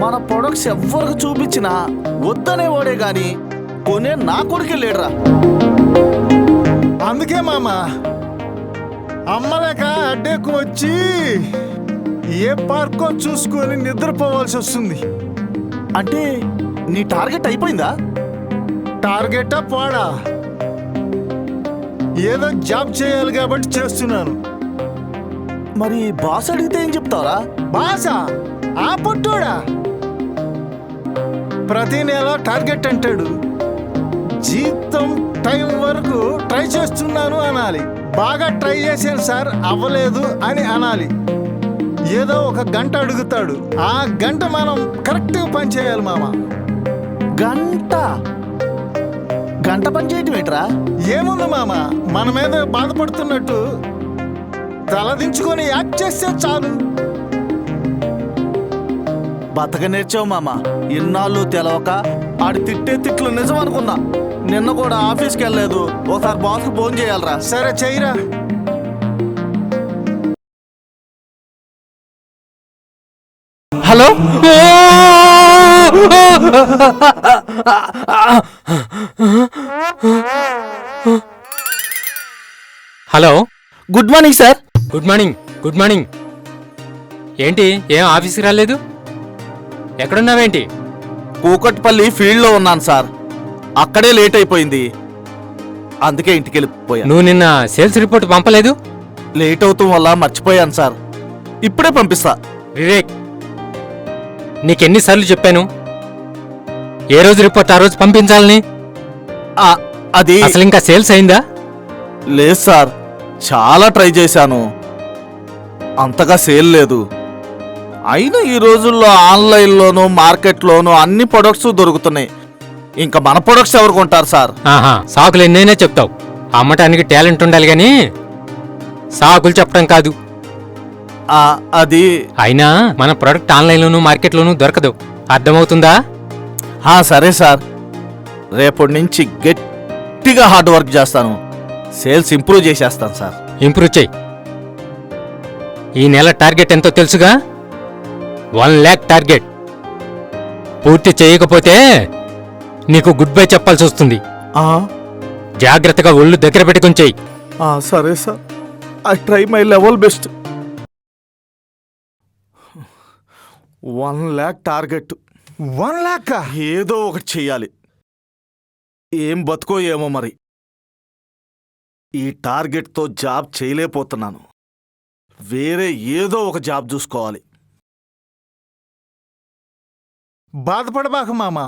మన ప్రొడక్ట్స్ ఎవ్వరికి చూపించినా వద్దనే వాడే గాని కొనే నా కొడుకే లేడరా. అందుకే మామ అమ్మలేక అడ్డెక్కు వచ్చి ఏ పార్కో చూసుకొని నిద్రపోవాల్సి వస్తుంది. అంటే నీ టార్గెట్ అయిపోయిందా? టార్గెటా పోడా, ఏదో జాబ్ చేయాలి కాబట్టి చేస్తున్నాను. మరి బాస్ అడిగితే ఏం చెప్తావరా? బాసా ఆ పొట్టోడా ప్రతి నెల టార్గెట్ అంటాడు. జీతం టైం వరకు ట్రై చేస్తున్నాను అనాలి. బాగా ట్రై చేశాను సార్ అవ్వలేదు అని అనాలి. ఏదో ఒక గంట అడుగుతాడు, ఆ గంట మనం కరెక్ట్గా పని చేయాలి మామ. గంట పని చేయటం ఏంట్రా? ఏముంది మామ, మన మీద బాధపడుతున్నట్టు తలదించుకొని యాక్ట్ చేస్తే చాలు. బతక నేర్చావు మామ. ఇన్నాళ్ళు తెలవక ఆడి తిట్టే తిట్లు నిజం అనుకున్నా. నిన్న కూడా ఆఫీస్కి వెళ్ళలేదు. ఒకసారి బాస్కి ఫోన్ చేయాలరా. సరే చెయ్యరా. Hello, hello, good morning sir. Good morning. Good morning. ఏంటి, ఏం ఆఫీస్కి రాలేదు? ఎక్కడున్నావేంటి? కూకట్పల్లి ఫీల్డ్లో ఉన్నాను సార్. అక్కడే లేట్ అయిపోయింది, అందుకే ఇంటికి వెళ్ళిపోయా. నువ్వు నిన్న సేల్స్ రిపోర్ట్ పంపలేదు? లేట్ అవుతాం వల్ల మర్చిపోయాను సార్. ఇప్పుడే పంపిస్తా. వివేక్, నీకెన్నిసార్లు చెప్పాను ఏ రోజు రిపోర్ట్ ఆ రోజు పంపించాలని? అది అసలు ఇంకా సేల్స్ అయిందా? లేదు సార్, చాలా ట్రై చేశాను, అంతగా సేల్ లేదు. అయినా ఈ రోజుల్లో ఆన్లైన్లోనూ మార్కెట్లోనూ అన్ని ప్రొడక్ట్స్ దొరుకుతున్నాయి. ఇంకా మన ప్రొడక్ట్స్ ఎవరు కొంటారు సార్? ఆహా, సాకులు ఎన్నైనా చెప్తావు. అమ్మటానికి టాలెంట్ ఉండాలి గాని సాకులు చెప్పడం కాదు. అది అయినా మన ప్రొడక్ట్ ఆన్లైన్లోనూ మార్కెట్లోనూ దొరకదు, అర్థమవుతుందా? సరే సార్, రేపటి నుంచి గట్టిగా హార్డ్ వర్క్ చేస్తాను. సేల్స్ ఇంప్రూవ్ చేసేస్తాను సార్. ఇంప్రూవ్ చెయ్యి. ఈ నెల టార్గెట్ ఎంతో తెలుసుగా, 1 lakh టార్గెట్. పూర్తి చేయకపోతే నీకు గుడ్ బై చెప్పాల్సి వస్తుంది. జాగ్రత్తగా ఒళ్ళు దగ్గర పెట్టుకుని చెయ్యి. సరే sir, I try my level best. 1 lakh target. 1 lakh? ఏదో ఒకటి చెయ్యాలి. ఏం బతుకో ఏమో మరి. ఈ టార్గెట్తో జాబ్ చేయలేకపోతున్నాను. వేరే ఏదో ఒక జాబ్ చూసుకోవాలి. బాధపడబాక మామ,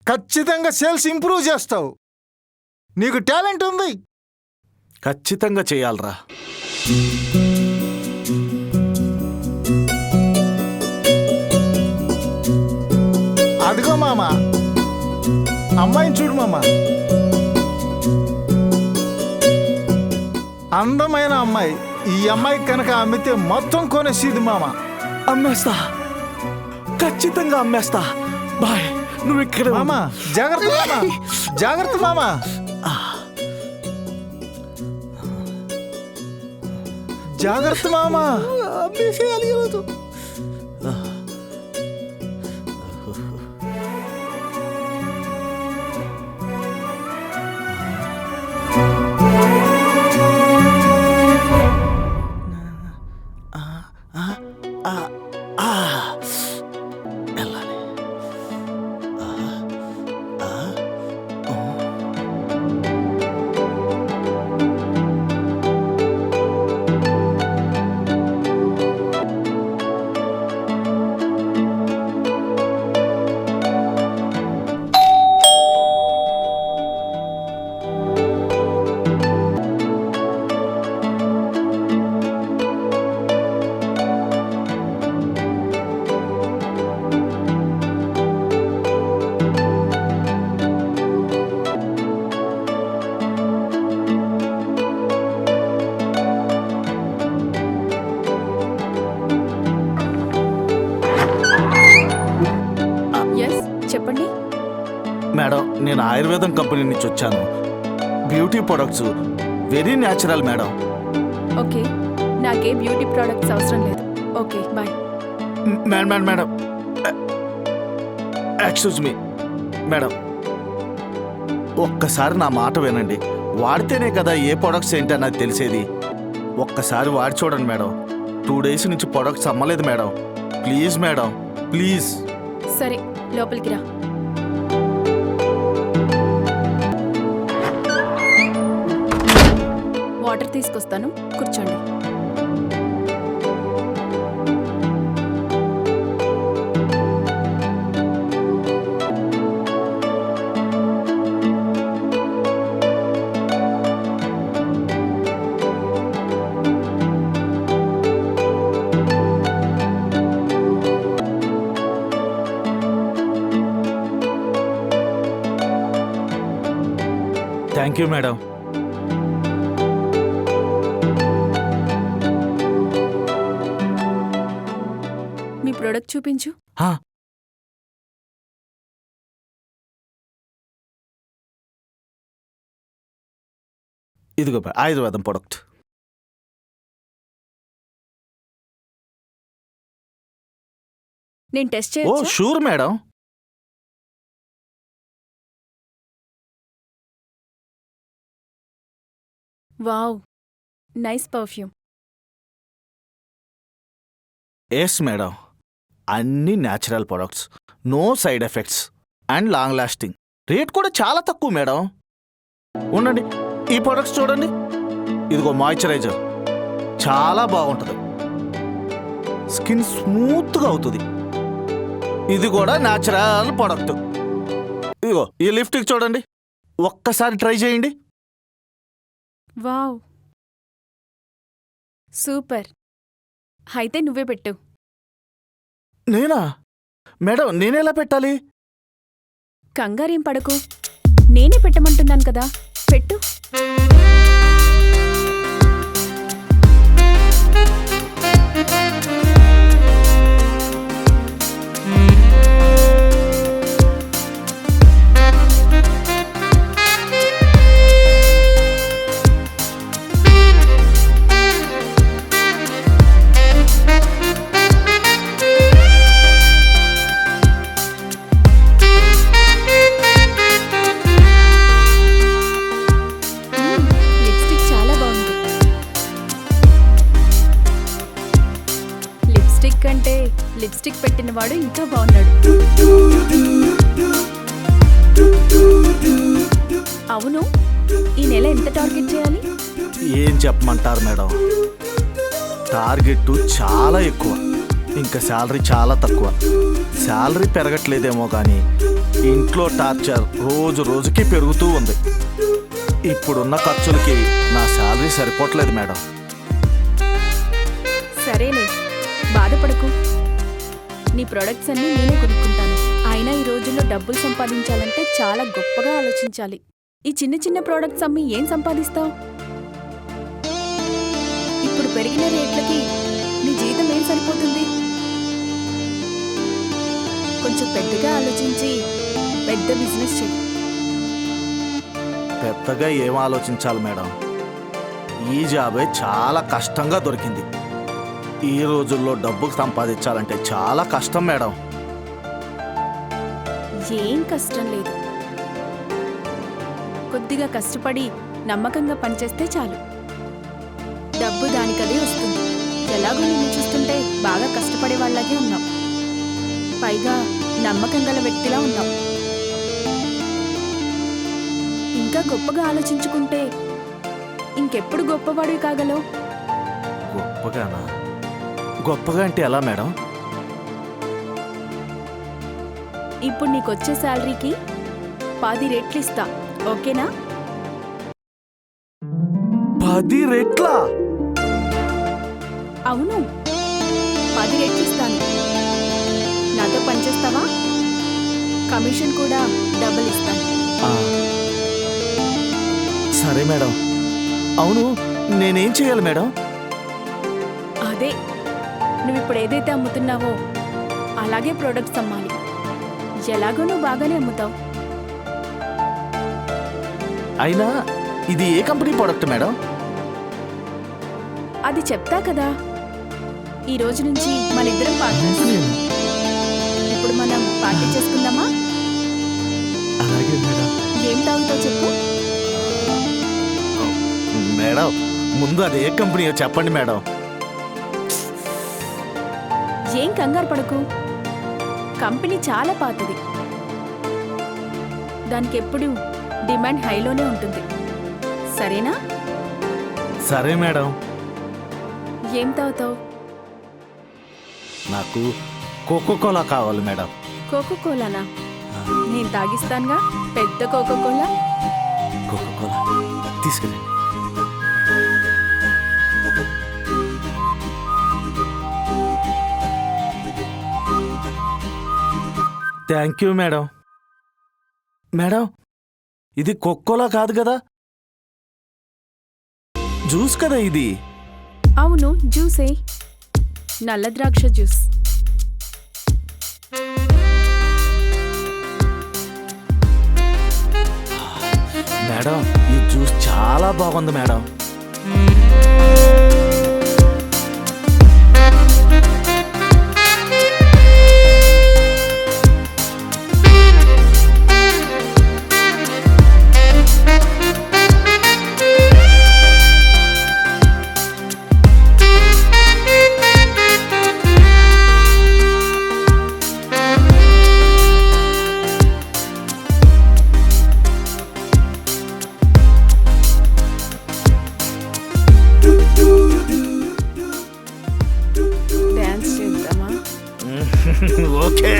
ఖచ్చితంగా సేల్స్ ఇంప్రూవ్ చేస్తావు. నీకు టాలెంట్ ఉంది. ఖచ్చితంగా చేయాలరా. అదిగో మామ, అమ్మాయిని చూడు మామ. అందమైన అమ్మాయి. ఈ అమ్మాయి కనుక అమ్మితే మొత్తం కొనేసిది మామ. అమ్మేస్తా, ఖచ్చితంగా అమ్మేస్తా. బాయ్, నువ్వు ఇక్కడ మామ. జాగ్రత్త మామ, జాగ్రత్త మామ. జాగ్రత్త మామ. అమ్మేసేయాలి ఈరోజు. మేడం, నేను ఆయుర్వేదం కంపెనీ నుంచి వచ్చాను. Beauty products very natural madam. Okay, నాకే బ్యూటీ ప్రొడక్ట్స్ అవసరం లేదు. Okay, bye. Madam madam excuse me madam, ఒక్కసారి నా మాట వినండి. వాడితేనే కదా ఏ ప్రొడక్ట్స్ ఏంటో నాకు తెలిసేది. ఒక్కసారి వాడి చూడండి మేడం. 2 days నుంచి ప్రొడక్ట్స్ అమ్మలేదు మేడం. Please madam, please. సరే లోపలికి రా. వాటర్ తీసుకొస్తాను, కూర్చోండి. Thank you madam. మీ ప్రోడక్ట్ చూపించు. హా, ఇదిగో ఆయుర్వేదం ప్రొడక్ట్. నేను టెస్ట్ ఓ చేయొచ్చా? Sure madam. Wow, nice perfume. Yes madam, అన్ని natural products, no side effects and long lasting. Rate కూడా చాలా తక్కువ మేడం. ఉండండి, ఈ ప్రొడక్ట్స్ చూడండి. ఇదిగో మాయిశ్చరైజర్, చాలా బాగుంటుంది, స్కిన్ స్మూత్గా అవుతుంది. ఇది కూడా న్యాచురల్ ప్రొడక్ట్. ఇదిగో ఈ లిప్స్టిక్ చూడండి, ఒక్కసారి ట్రై చేయండి. Wow, super. అయితే నువ్వే పెట్టు. నేనా మేడం? నేనెలా పెట్టాలి? కంగారేం పడకు, నేనే పెట్టమంటున్నాను కదా, పెట్టు. లిప్స్టిక్ చాలా బాగుంది. లిప్స్టిక్ కంటే లిప్స్టిక్ పెట్టినవాడు ఇంకా బాగున్నాడు. అవును, ఈ నెల ఎంత టార్గెట్ చేయాలి? ఏం చెప్పమంటారు మేడం, టార్గెట్ చాలా ఎక్కువ, ఇంకా శాలరీ చాలా తక్కువ. శాలరీ పెరగట్లేదేమో కానీ ఇంట్లో టార్చర్ రోజు రోజుకి పెరుగుతూ ఉంది. ఇప్పుడున్న ఖర్చులకి నా శాలరీ సరిపోవట్లేదు మేడం. సరేలే, బాధపడకు. నీ ప్రొడక్ట్స్ అన్నీ నేనే కొనుక్కుంటాను. అయినా ఈ రోజుల్లో డబ్బులు సంపాదించాలంటే చాలా గొప్పగా ఆలోచించాలి. ఈ చిన్న చిన్న ప్రోడక్ట్స్ అమ్మి ఏం సంపాదిస్తావు? ఇప్పుడు పెరిగిన రేట్లకి నీ జీతం ఏం సరిపోతుంది? కొంచెం పెద్దగా ఆలోచించి పెద్ద బిజినెస్ చెయ్యి. పెద్దగా ఏం ఆలోచించాలి మేడం, ఈ జాబే చాలా కష్టంగా దొరికింది. ఈ రోజుల్లో డబ్బు సంపాదించాలంటే చాలా కష్టం మేడం. ఏం కష్టం లేదు, కొద్దిగా కష్టపడి నమ్మకంగా పనిచేస్తే చాలు. డబ్బు దానికదే వస్తుంది. ఎలాగో నిన్ను చూస్తుంటే బాగా కష్టపడే వాళ్ళగే ఉన్నాం, పైగా నమ్మకం గల వ్యక్తిలా ఉన్నాం. ఇంకా గొప్పగా ఆలోచించుకుంటే ఇంకెప్పుడు గొప్పవాడివి కాగలవు? గొప్పగానా? గొప్పగా అంటే ఎలా మేడం? ఇప్పుడు నీకొచ్చే శాలరీకి 10 రెట్లు ఇస్తా, ఓకేనా? 10 రెట్లా? అవును, 10 రెట్లు ఇస్తాను. నాతో పనిచేస్తావా? కమిషన్ కూడా డబుల్ ఇస్తాను. ఆ, సరే మేడం. అవును, నేనేం చేయాలి మేడం? అదే, నువ్విప్పుడు ఏదైతే అమ్ముతున్నావో అలాగే ప్రొడక్ట్స్ అమ్మాలి. ఎలాగో నువ్వు బాగానే అమ్ముతావు. అయినా ఇది ఏ కంపెనీ ప్రోడక్ట్ మేడం? అది చెప్తా కదా. ఈ రోజు నుంచి మనిద్దరం పార్ట్నర్స్. ఇప్పుడు మనం పార్టీ చేసుకుందామా? అలాగే మేడం. ఏం తాగుతావు చెప్పు. మేడం, ముందు అది ఏ కంపెనీయో చెప్పండి మేడం. ఏం కంగారు పడకు, కంపెనీ చాలా పాతది, దానికి ఎప్పుడు డిమాండ్ హైలోనే ఉంటుంది. సరేనా? సరే మేడం. ఏం తాగుతావు? నాకు కోకోకోలా కావాలి మేడం. కోకోకోలానా? నేను తాగిస్తానుగా, పెద్ద కోకోకోలా. కోకోకోలా తీసుకురండి. Thank you madam. మేడం, ఇది కోకోలా కాదు కదా, జ్యూస్ కదా ఇది. అవును, జ్యూసే, నల్ల ద్రాక్ష జ్యూస్. మేడం, ఈ జ్యూస్ చాలా బాగుంది మేడం. డాన్స్ చేద్దామా? ఓకే.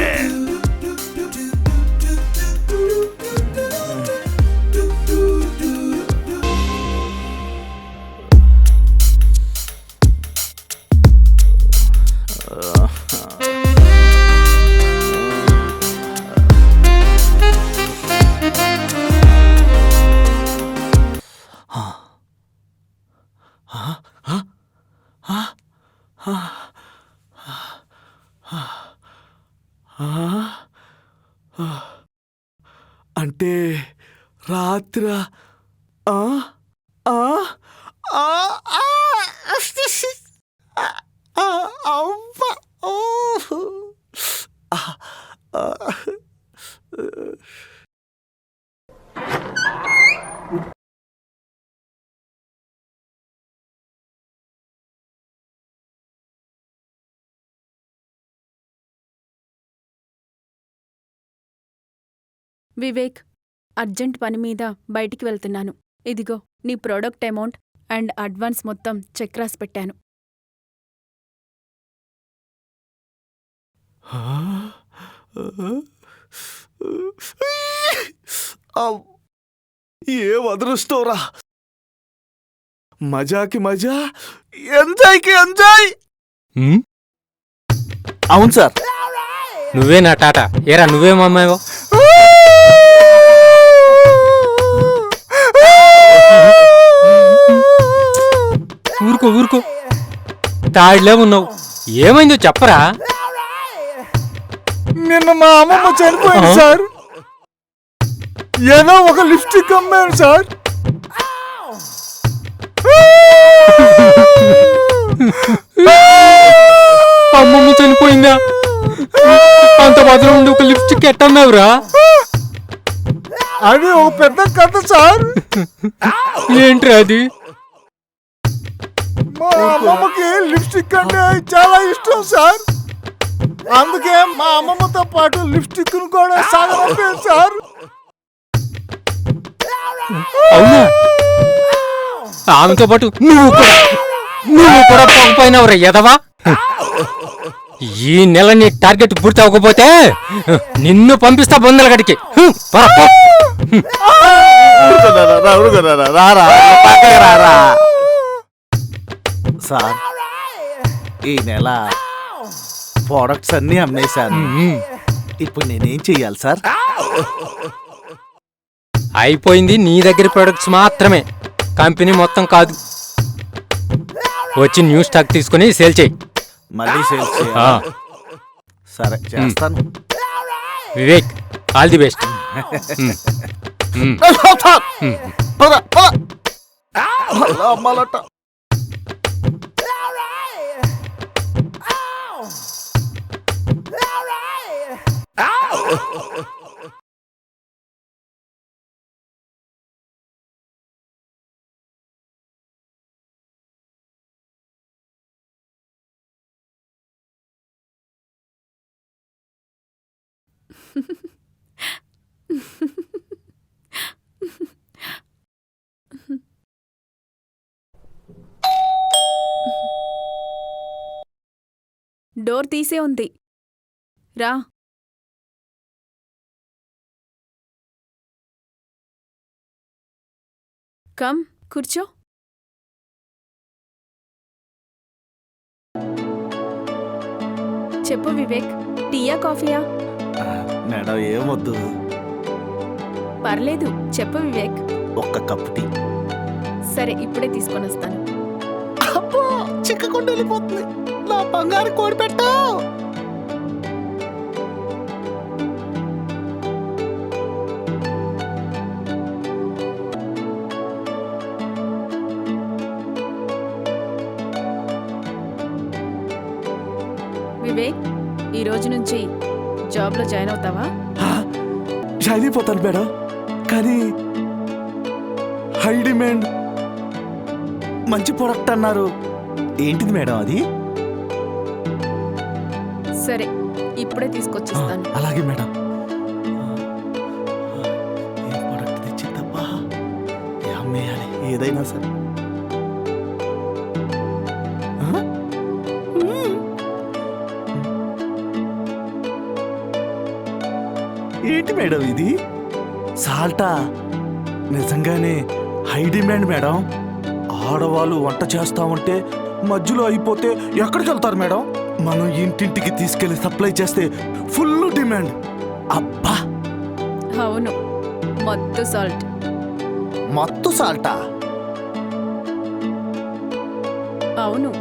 అంటే రాత్రి వివేక్, అర్జెంట్ పని మీద బయటికి వెళ్తున్నాను. ఇదిగో నీ ప్రోడక్ట్ అమౌంట్ అండ్ అడ్వాన్స్ మొత్తం చెక్ రాసి పెట్టాను. ఏ అదృష్టంరా. మజాకి మజా, ఎంజాయ్కి ఎంజాయ్. హ్మ్? అవును సార్. నువ్వే నా టాటా. ఏరా నువ్వేమమ్మాయో? ఊరుకో ఊరుకో, తాడిలే ఉన్నావు. ఏమైందో చెప్పరా? నిన్న మా అమ్మమ్మ చనిపోయింది సార్. ఏదో ఒక లిప్స్టిక్ అమ్మాను సార్. అమ్మమ్మ చనిపోయిందా? అంత మాత్రం ఉండి ఒక లిప్స్టిక్ ఎట్టన్నావురా? అది ఒక పెద్ద కథ సార్. ఏంట్రా అది? మా అమ్మమ్మకి లిప్స్టిక్ అంటే చాలా ఇష్టం సార్. అందుకే మా అమ్మమ్మతో పాటు లిప్స్టిక్ ను కూడా సాగనంపాను సార్. అవునా? ఆమెతో పాటు నువ్వు కూడా పోకపోయినావురా ఎదవా. ఈ నెల నీ టార్గెట్ పూర్తి అవ్వకపోతే నిన్ను పంపిస్తా బొందలగడికి. సార్, ఈ నెల ప్రోడక్ట్స్ అన్నీ అమ్మేశాను. ఇప్పుడు నేనేం చెయ్యాలి సార్? అయిపోయింది నీ దగ్గర ప్రొడక్ట్స్ మాత్రమే, కంపెనీ మొత్తం కాదు. వచ్చి న్యూ స్టాక్ తీసుకుని సేల్ చేయి. మళ్ళీ సేల్స్ చేయాలి. సరే, చేస్తాను. Vivek, all the best. అమ్మాలట. డోర్ తీసే ఉంది. రా. కమ్, కూర్చో. చెప్పు వివేక్, టీయా కాఫీయా? మేడం ఏమొద్దు, పర్లేదు, చెప్పు వివేక్. ఒక్క కప్పు టీ. సరే, ఇప్పుడే తీసుకొని వస్తాను. అబ్బో, చిక్కకుండా వెళ్ళిపోతుంది. నా బంగారు కోడి పెట్టు. వివేక్, ఈ రోజు నుంచి జాబ్లో జాయిన్ అవుతావా? జాయిన్ అయిపోతాను మేడం, కానీ హై డిమాండ్ మంచి ప్రొడక్ట్ అన్నారు. ఏంటిది మేడం అది? సరే, ఇప్పుడే తీసుకొచ్చిస్తాను. అలాగే మేడం. ఏ ప్రొడక్ట్ తెచ్చిందబ్బా, ఏ అమ్మేయాలి, ఏదైనా సరే. ఏంటి మేడం ఇది? సాల్టా? నిజంగానే హై డిమాండ్ మేడం. ఆడవాళ్ళు వంట చేస్తా ఉంటే మధ్యలో అయిపోతే ఎక్కడికి వెళ్తారు మేడం? మనం ఇంటింటికి తీసుకెళ్లి సప్లై చేస్తే ఫుల్ డిమాండ్. అబ్బా, అవును, మత్తు సాల్ట్. మత్తు సాల్టా? అవును,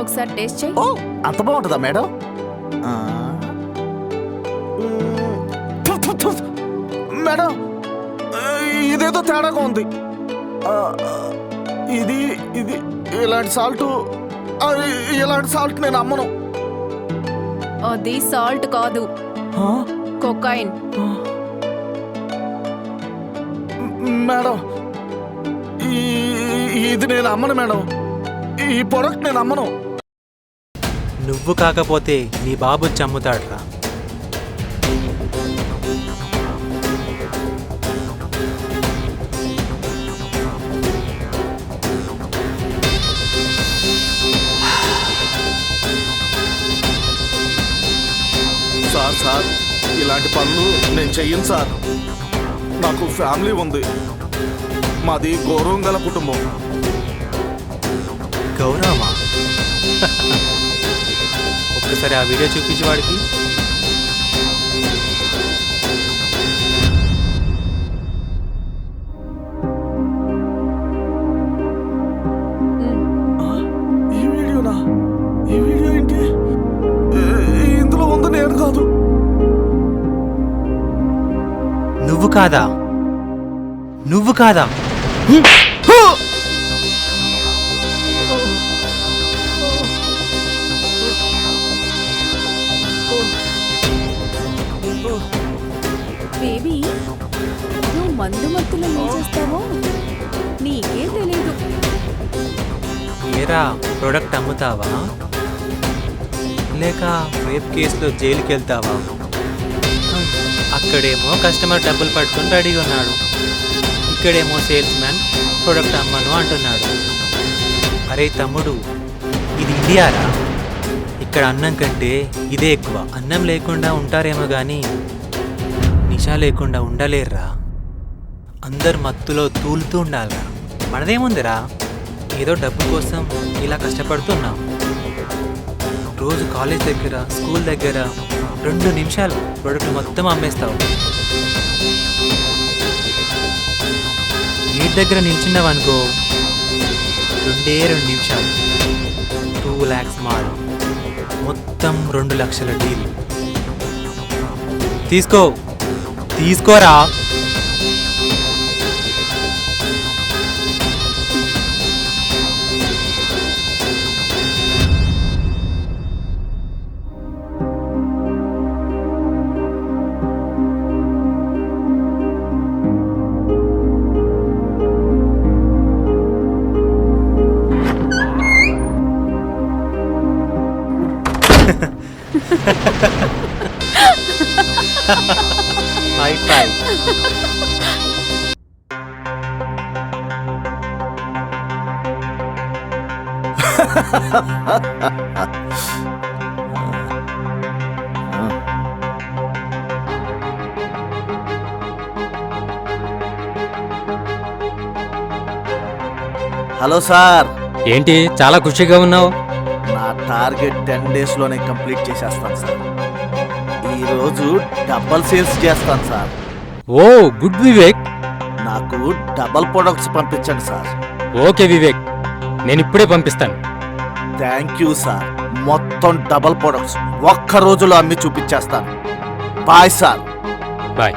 ఒకసారి టేస్ట్ చేయి. ఓ, అంత బాగుంటుందా మేడం? మేడం, ఇదేదో తేడాగా ఉంది. ఇది ఇది ఇలాంటి సాల్ట్ నేను అమ్మను. అది సాల్ట్ కాదు, కొకైన్. మేడం, ఇది నేను అమ్మను మేడం. ఈ ప్రొడక్ట్ నేను అమ్మను. నువ్వు కాకపోతే నీ బాబు చమ్ముతాడ్రా. సార్, ఇలాంటి పనులు నేను చెయ్యను సార్. నాకు ఫ్యామిలీ ఉంది. మాది గౌరవం గల కుటుంబం. గౌరవమా? ఒక్కసారి ఆ వీడియో చూపించి వాడికి. ఈ వీడియోనా? ఈ వీడియో ఏంటి? ఇందులో ఉంది నేను కాదు. నువ్వు కాదా? నువ్వు కాదా? బేబీ, నువ్వు మందు మత్తులో ఏం చేస్తావో నీకే తెలీదు. ఏరా, ప్రొడక్ట్ అమ్ముతావా లేక రేప్ కేసులో జైలుకి వెళ్తావా? అక్కడేమో కస్టమర్ డబ్బులు పట్టుకొని రెడీగా ఉన్నాడు, ఇక్కడేమో సేల్స్ మ్యాన్ ప్రొడక్ట్ అమ్మను అంటున్నాడు. అరే తమ్ముడు, ఇది ఇండియారా? ఇక్కడ అన్నం కంటే ఇదే ఎక్కువ. అన్నం లేకుండా ఉంటారేమో కానీ నిషా లేకుండా ఉండలేరురా. అందరు మత్తులో తూలుతూ ఉండాలిరా. మనదేముందిరా, ఏదో డబ్బు కోసం ఇలా కష్టపడుతున్నాం. రోజు కాలేజ్ దగ్గర, స్కూల్ దగ్గర 2 నిమిషాలు ప్రొడక్ట్ మొత్తం అమ్మేస్తావు. గేట్ దగ్గర నిల్చున్నావనుకో, 2 నిమిషాలు 2 lakhs మాల్, మొత్తం 2 లక్షల డీల్. తీసుకోరా. హై ఫై. హలో సార్, ఏంటి చాలా ఖుషిగా ఉన్నావు? నా టార్గెట్ 10 డేస్లోనే కంప్లీట్ చేసేస్తాను సార్. ఈరోజు డబల్ సేల్స్ చేస్తాను సార్. Oh good Vivek. నాకు డబల్ ప్రొడక్ట్స్ పంపించండి సార్. ఓకే వివేక్, నేను ఇప్పుడే పంపిస్తాను. Thank you sir. మొత్తం డబల్ ప్రొడక్ట్స్ ఒక్క రోజులో అమ్మి చూపించేస్తాను. Bye sir. బాయ్.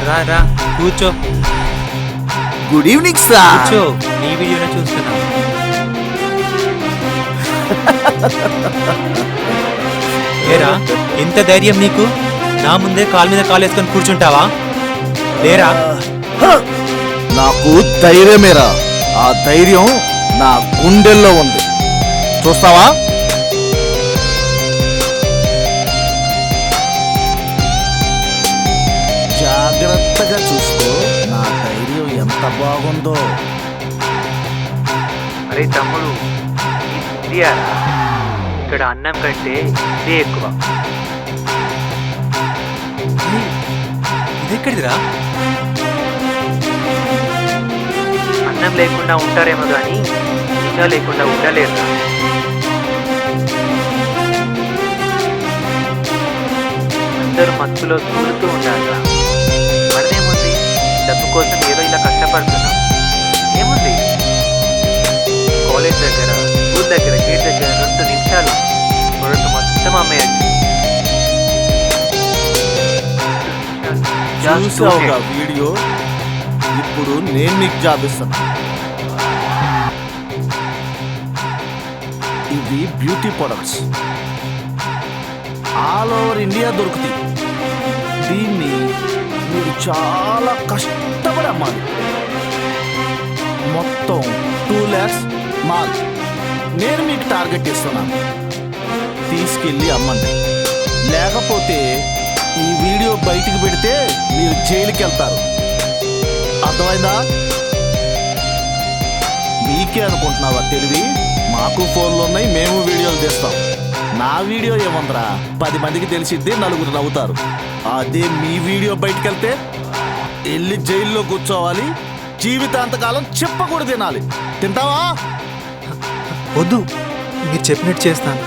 రా రా కూర్చో గుడ్ ఈవినింగ్ సార్. కూర్చో, నీ వీడియోనే చూస్తున్నా. లేరా, ఎంత ధైర్యం నీకు? నా ముందే కాలు మీద కాలు వేసుకొని కూర్చుంటావా? లేరా? నాకు ధైర్యమేరా. ఆ ధైర్యం నా గుండెల్లో ఉంది. చూస్తావా? జాగ్రత్తగా చూసుకో. నా ధైర్యం ఎంత బాగుందో. అరే తమ్ముడు, ఇది ఇండియారా? ఇక్కడ అన్నం కంటే ఇదే ఎక్కువ. ఇది ఎక్కడిదిరా? అన్నం లేకుండా ఉంటారేమో కానీ ఇంకా లేకుండా ఉండలేరురా. అందరూ మత్తులో తూలుతూ ఉండాలిరా. మనదేముంది, డబ్బు కోసం ఏదో ఇలా కష్టపడుతున్నాం. ఏముంది, కాలేజ్ దగ్గర, స్కూల్ దగ్గర, గేట్ దగ్గర 2 నిమిషాలు ప్రొడక్ట్ మొత్తం అమ్మేయచ్చు. చూసావుగా వీడియో? ఇప్పుడు నేను నీకు జాబ్ ఇస్తాను. ఇవి beauty products all over India దొరుకుతాయి. దీన్ని మీరు చాలా కష్టపడి అమ్మాలి. మొత్తం 2 lakhs మాల్ నేను మీకు టార్గెట్ ఇస్తున్నాను. తీసుకెళ్ళి అమ్మండి. లేకపోతే ఈ వీడియో బయటికి పెడితే మీరు జైలుకి వెళ్తారు. అర్థమైందా? మీకే అనుకుంటున్నావా తెలివి? మాకు ఫోన్లు ఉన్నాయి, మేము వీడియోలు తీస్తాం. నా వీడియో ఏమందరా 10 మందికి తెలిసిద్ది, 4 నవ్వుతారు. అదే మీ వీడియో బయటికి వెళ్తే వెళ్ళి జైల్లో కూర్చోవాలి. జీవితాంతకాలం చెప్పకూడదు తినాలి. తింటావా? వద్దు, మీరు చెప్పినట్టు చేస్తాను.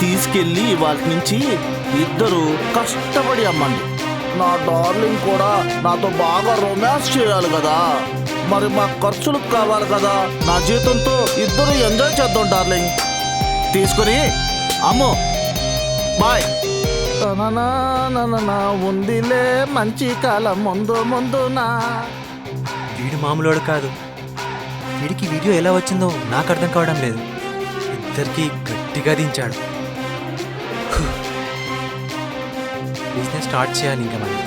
తీసుకెళ్ళి వాటి నుంచి ఇద్దరు కష్టపడి అమ్మండి. నా డార్లింగ్ కూడా నాతో బాగా రొమాన్స్ చేయాలి కదా, మరి మా ఖర్చులకు కావాలి కదా. నా జీతంతో ఇద్దరు ఎంజాయ్ చేద్దాం డార్లింగ్. తీసుకొని అమ్ము. బాయ్. ఉందిలే మంచి కాలం ముందు ముందునా. వీడు మామూలుడు కాదు. వీడికి వీడియో ఎలా వచ్చిందో నాకు అర్థం కావడం లేదు. ఇద్దరికి గట్టిగా దించాడు. బిజినెస్ స్టార్ట్ చేయాలి ఇంకా మనం.